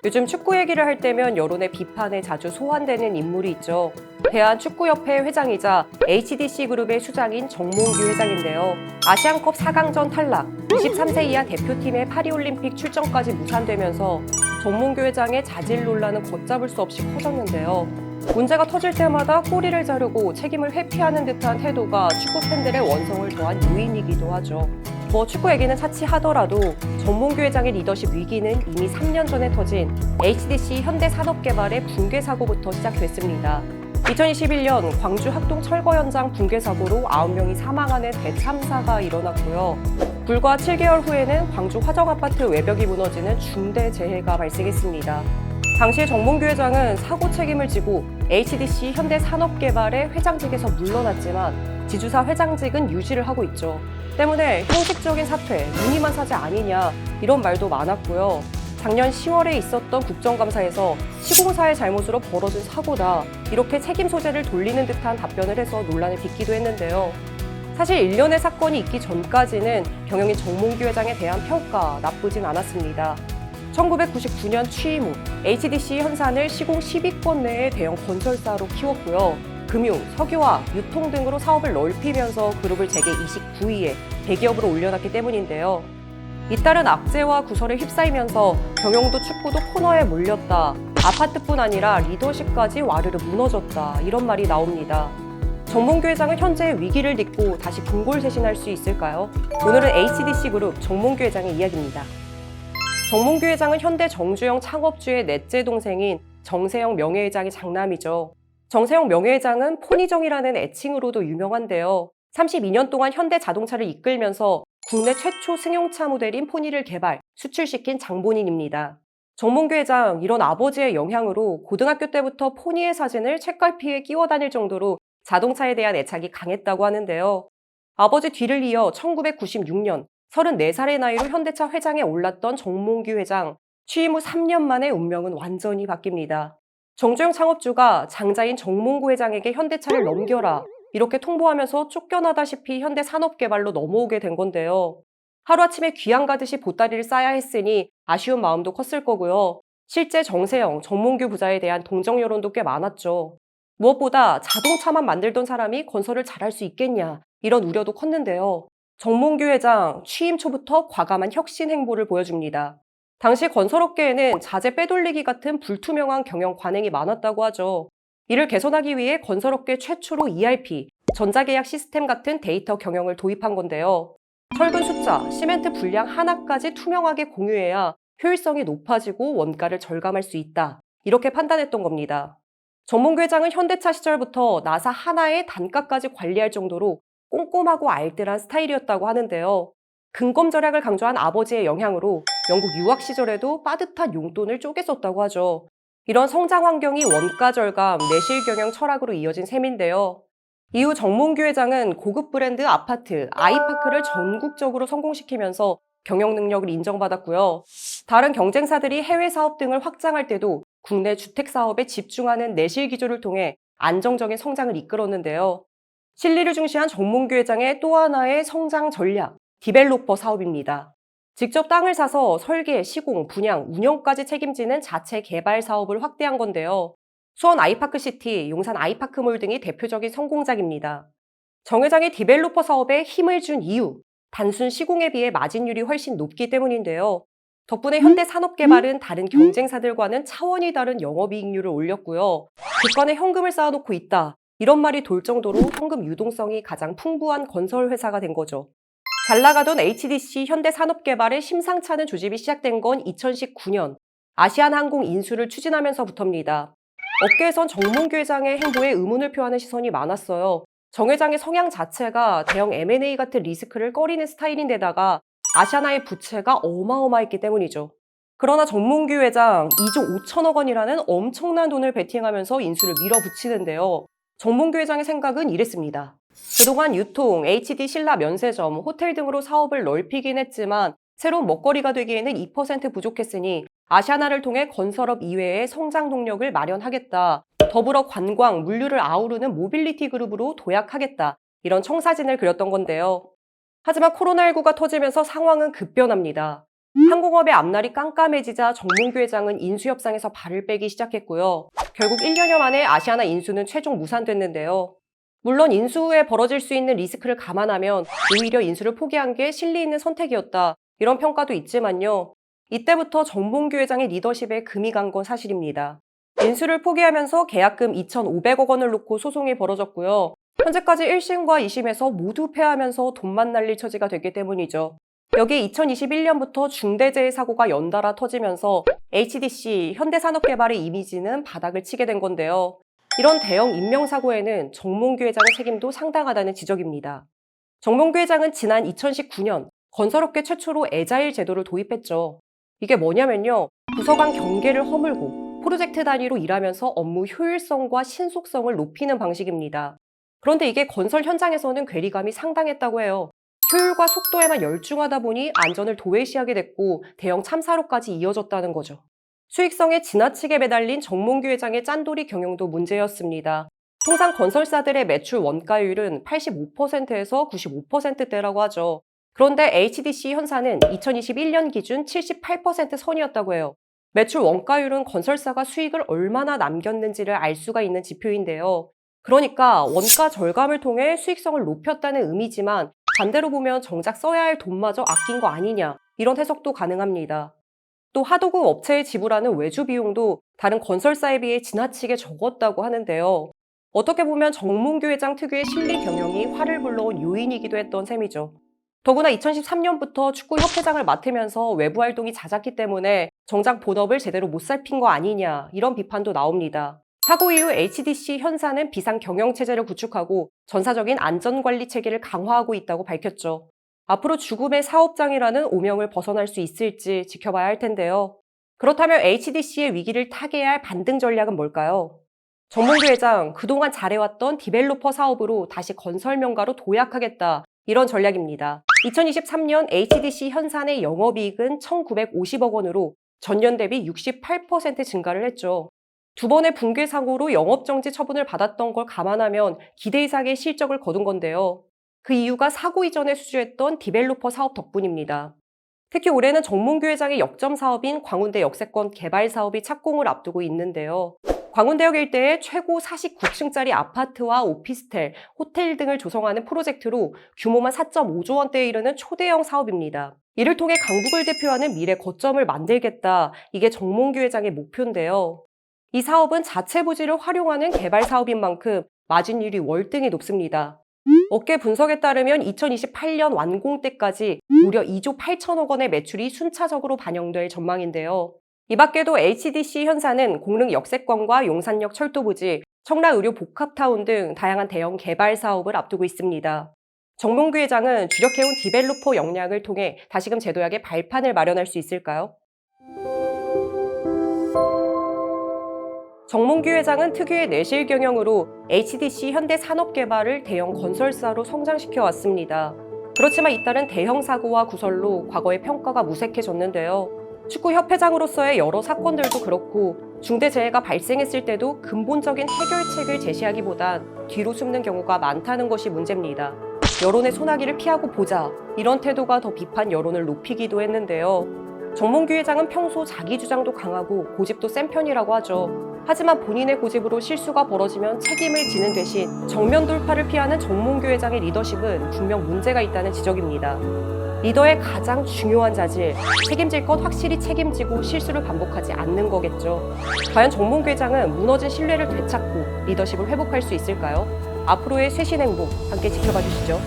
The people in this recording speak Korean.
요즘 축구 얘기를 할 때면 여론의 비판에 자주 소환되는 인물이 있죠. 대한축구협회 회장이자 HDC 그룹의 수장인 정몽규 회장인데요. 아시안컵 4강전 탈락, 23세 이하 대표팀의 파리올림픽 출전까지 무산되면서 정몽규 회장의 자질 논란은 걷잡을 수 없이 커졌는데요. 문제가 터질 때마다 꼬리를 자르고 책임을 회피하는 듯한 태도가 축구 팬들의 원성을 더한 요인이기도 하죠. 축구 얘기는 차치하더라도 정몽규 회장의 리더십 위기는 이미 3년 전에 터진 HDC 현대산업개발의 붕괴 사고부터 시작됐습니다. 2021년 광주 학동 철거 현장 붕괴 사고로 9명이 사망하는 대참사가 일어났고요. 불과 7개월 후에는 광주 화정아파트 외벽이 무너지는 중대 재해가 발생했습니다. 당시 정몽규 회장은 사고 책임을 지고 HDC 현대산업개발의 회장직에서 물러났지만 지주사 회장직은 유지를 하고 있죠. 때문에 형식적인 사퇴, 무늬만 사죄 아니냐 이런 말도 많았고요. 작년 10월에 있었던 국정감사에서 시공사의 잘못으로 벌어진 사고다 이렇게 책임 소재를 돌리는 듯한 답변을 해서 논란을 빚기도 했는데요. 사실 일련의 사건이 있기 전까지는 경영인 정몽규 회장에 대한 평가 나쁘진 않았습니다. 1999년 취임 후 HDC 현산을 시공 10위권 내의 대형 건설사로 키웠고요. 금융, 석유화, 유통 등으로 사업을 넓히면서 그룹을 재계 29위에 대기업으로 올려놨기 때문인데요. 잇따른 악재와 구설에 휩싸이면서 경영도 축구도 코너에 몰렸다. 아파트뿐 아니라 리더십까지 와르르 무너졌다. 이런 말이 나옵니다. 정몽규 회장은 현재의 위기를 딛고 다시 궁골쇄신할 수 있을까요? 오늘은 HDC 그룹 정몽규 회장의 이야기입니다. 정몽규 회장은 현대 정주영 창업주의 넷째 동생인 정세영 명예회장의 장남이죠. 정세영 명예회장은 포니정이라는 애칭으로도 유명한데요. 32년 동안 현대자동차를 이끌면서 국내 최초 승용차 모델인 포니를 개발, 수출시킨 장본인입니다. 정몽규 회장, 이런 아버지의 영향으로 고등학교 때부터 포니의 사진을 책갈피에 끼워 다닐 정도로 자동차에 대한 애착이 강했다고 하는데요. 아버지 뒤를 이어 1996년 34살의 나이로 현대차 회장에 올랐던 정몽규 회장, 취임 후 3년 만에 운명은 완전히 바뀝니다. 정주영 창업주가 장자인 정몽규 회장에게 현대차를 넘겨라 이렇게 통보하면서 쫓겨나다시피 현대산업개발로 넘어오게 된 건데요. 하루아침에 귀양 가듯이 보따리를 싸야 했으니 아쉬운 마음도 컸을 거고요. 실제 정세영, 정몽규 부자에 대한 동정 여론도 꽤 많았죠. 무엇보다 자동차만 만들던 사람이 건설을 잘할 수 있겠냐 이런 우려도 컸는데요. 정몽규 회장 취임 초부터 과감한 혁신 행보를 보여줍니다. 당시 건설업계에는 자재 빼돌리기 같은 불투명한 경영 관행이 많았다고 하죠. 이를 개선하기 위해 건설업계 최초로 ERP, 전자계약 시스템 같은 데이터 경영을 도입한 건데요. 철근 숫자, 시멘트 분량 하나까지 투명하게 공유해야 효율성이 높아지고 원가를 절감할 수 있다. 이렇게 판단했던 겁니다. 정몽규 회장은 현대차 시절부터 나사 하나의 단가까지 관리할 정도로 꼼꼼하고 알뜰한 스타일이었다고 하는데요. 근검 절약을 강조한 아버지의 영향으로 영국 유학 시절에도 빠듯한 용돈을 쪼개 썼다고 하죠. 이런 성장 환경이 원가 절감, 내실 경영 철학으로 이어진 셈인데요. 이후 정몽규 회장은 고급 브랜드 아파트, 아이파크를 전국적으로 성공시키면서 경영 능력을 인정받았고요. 다른 경쟁사들이 해외 사업 등을 확장할 때도 국내 주택 사업에 집중하는 내실 기조를 통해 안정적인 성장을 이끌었는데요. 실리를 중시한 정몽규 회장의 또 하나의 성장 전략, 디벨로퍼 사업입니다. 직접 땅을 사서 설계, 시공, 분양, 운영까지 책임지는 자체 개발 사업을 확대한 건데요. 수원 아이파크시티, 용산 아이파크몰 등이 대표적인 성공작입니다. 정 회장의 디벨로퍼 사업에 힘을 준 이유, 단순 시공에 비해 마진율이 훨씬 높기 때문인데요. 덕분에 현대산업개발은 다른 경쟁사들과는 차원이 다른 영업이익률을 올렸고요. 국간에 현금을 쌓아놓고 있다. 이런 말이 돌 정도로 현금 유동성이 가장 풍부한 건설 회사가 된 거죠. 잘 나가던 HDC 현대산업개발의 심상찮은 조짐이 시작된 건 2019년 아시아나항공 인수를 추진하면서부터입니다. 업계에선 정몽규 회장의 행보에 의문을 표하는 시선이 많았어요. 정 회장의 성향 자체가 대형 M&A 같은 리스크를 꺼리는 스타일인데다가 아시아나의 부채가 어마어마했기 때문이죠. 그러나 정몽규 회장 2조 5천억 원이라는 엄청난 돈을 베팅하면서 인수를 밀어붙이는데요. 정몽규 회장의 생각은 이랬습니다. 그동안 유통, HD 신라 면세점, 호텔 등으로 사업을 넓히긴 했지만 새로운 먹거리가 되기에는 2% 부족했으니 아시아나를 통해 건설업 이외의 성장 동력을 마련하겠다. 더불어 관광, 물류를 아우르는 모빌리티 그룹으로 도약하겠다. 이런 청사진을 그렸던 건데요. 하지만 코로나19가 터지면서 상황은 급변합니다. 항공업의 앞날이 깜깜해지자 정몽규 회장은 인수협상에서 발을 빼기 시작했고요. 결국 1년여 만에 아시아나 인수는 최종 무산됐는데요. 물론 인수 후에 벌어질 수 있는 리스크를 감안하면 오히려 인수를 포기한 게 실리 있는 선택이었다. 이런 평가도 있지만요. 이때부터 정몽규 회장의 리더십에 금이 간 건 사실입니다. 인수를 포기하면서 계약금 2,500억 원을 놓고 소송이 벌어졌고요. 현재까지 1심과 2심에서 모두 패하면서 돈만 날릴 처지가 됐기 때문이죠. 여기에 2021년부터 중대재해 사고가 연달아 터지면서 HDC, 현대산업개발의 이미지는 바닥을 치게 된 건데요. 이런 대형 인명사고에는 정몽규 회장의 책임도 상당하다는 지적입니다. 정몽규 회장은 지난 2019년 건설업계 최초로 애자일 제도를 도입했죠. 이게 뭐냐면요. 부서 간 경계를 허물고 프로젝트 단위로 일하면서 업무 효율성과 신속성을 높이는 방식입니다. 그런데 이게 건설 현장에서는 괴리감이 상당했다고 해요. 효율과 속도에만 열중하다 보니 안전을 도외시하게 됐고 대형 참사로까지 이어졌다는 거죠. 수익성에 지나치게 매달린 정몽규 회장의 짠돌이 경영도 문제였습니다. 통상 건설사들의 매출 원가율은 85%에서 95%대라고 하죠. 그런데 HDC 현사는 2021년 기준 78% 선이었다고 해요. 매출 원가율은 건설사가 수익을 얼마나 남겼는지를 알 수가 있는 지표인데요. 그러니까 원가 절감을 통해 수익성을 높였다는 의미지만 반대로 보면 정작 써야 할 돈마저 아낀 거 아니냐 이런 해석도 가능합니다. 또 하도급 업체에 지불하는 외주 비용도 다른 건설사에 비해 지나치게 적었다고 하는데요. 어떻게 보면 정몽규 회장 특유의 실리 경영이 화를 불러온 요인이기도 했던 셈이죠. 더구나 2013년부터 축구협회장을 맡으면서 외부 활동이 잦았기 때문에 정작 본업을 제대로 못 살핀 거 아니냐 이런 비판도 나옵니다. 사고 이후 HDC 현사는 비상 경영 체제를 구축하고 전사적인 안전관리 체계를 강화하고 있다고 밝혔죠. 앞으로 죽음의 사업장이라는 오명을 벗어날 수 있을지 지켜봐야 할 텐데요. 그렇다면 HDC의 위기를 타개해야 할 반등 전략은 뭘까요? 정몽규 회장, 그동안 잘해왔던 디벨로퍼 사업으로 다시 건설 명가로 도약하겠다. 이런 전략입니다. 2023년 HDC 현산의 영업이익은 1,950억 원으로 전년 대비 68% 증가를 했죠. 두 번의 붕괴 사고로 영업정지 처분을 받았던 걸 감안하면 기대 이상의 실적을 거둔 건데요. 그 이유가 사고 이전에 수주했던 디벨로퍼 사업 덕분입니다. 특히 올해는 정몽규 회장의 역점 사업인 광운대 역세권 개발 사업이 착공을 앞두고 있는데요. 광운대역 일대에 최고 49층짜리 아파트와 오피스텔, 호텔 등을 조성하는 프로젝트로 규모만 4.5조 원대에 이르는 초대형 사업입니다. 이를 통해 강북을 대표하는 미래 거점을 만들겠다. 이게 정몽규 회장의 목표인데요. 이 사업은 자체 부지를 활용하는 개발 사업인 만큼 마진율이 월등히 높습니다. 업계 분석에 따르면 2028년 완공 때까지 무려 2조 8천억 원의 매출이 순차적으로 반영될 전망인데요. 이 밖에도 HDC 현사는 공릉 역세권과 용산역 철도부지, 청라의료 복합타운 등 다양한 대형 개발 사업을 앞두고 있습니다. 정몽규 회장은 주력해온 디벨로퍼 역량을 통해 다시금 제도약의 발판을 마련할 수 있을까요? 정몽규 회장은 특유의 내실 경영으로 HDC 현대산업개발을 대형 건설사로 성장시켜 왔습니다. 그렇지만 잇따른 대형 사고와 구설로 과거의 평가가 무색해졌는데요. 축구협회장으로서의 여러 사건들도 그렇고 중대재해가 발생했을 때도 근본적인 해결책을 제시하기보단 뒤로 숨는 경우가 많다는 것이 문제입니다. 여론의 소나기를 피하고 보자 이런 태도가 더 비판 여론을 높이기도 했는데요. 정몽규 회장은 평소 자기 주장도 강하고 고집도 센 편이라고 하죠. 하지만 본인의 고집으로 실수가 벌어지면 책임을 지는 대신 정면 돌파를 피하는 정몽규 회장의 리더십은 분명 문제가 있다는 지적입니다. 리더의 가장 중요한 자질, 책임질 것 확실히 책임지고 실수를 반복하지 않는 거겠죠. 과연 정몽규 회장은 무너진 신뢰를 되찾고 리더십을 회복할 수 있을까요? 앞으로의 쇄신 행보 함께 지켜봐 주시죠.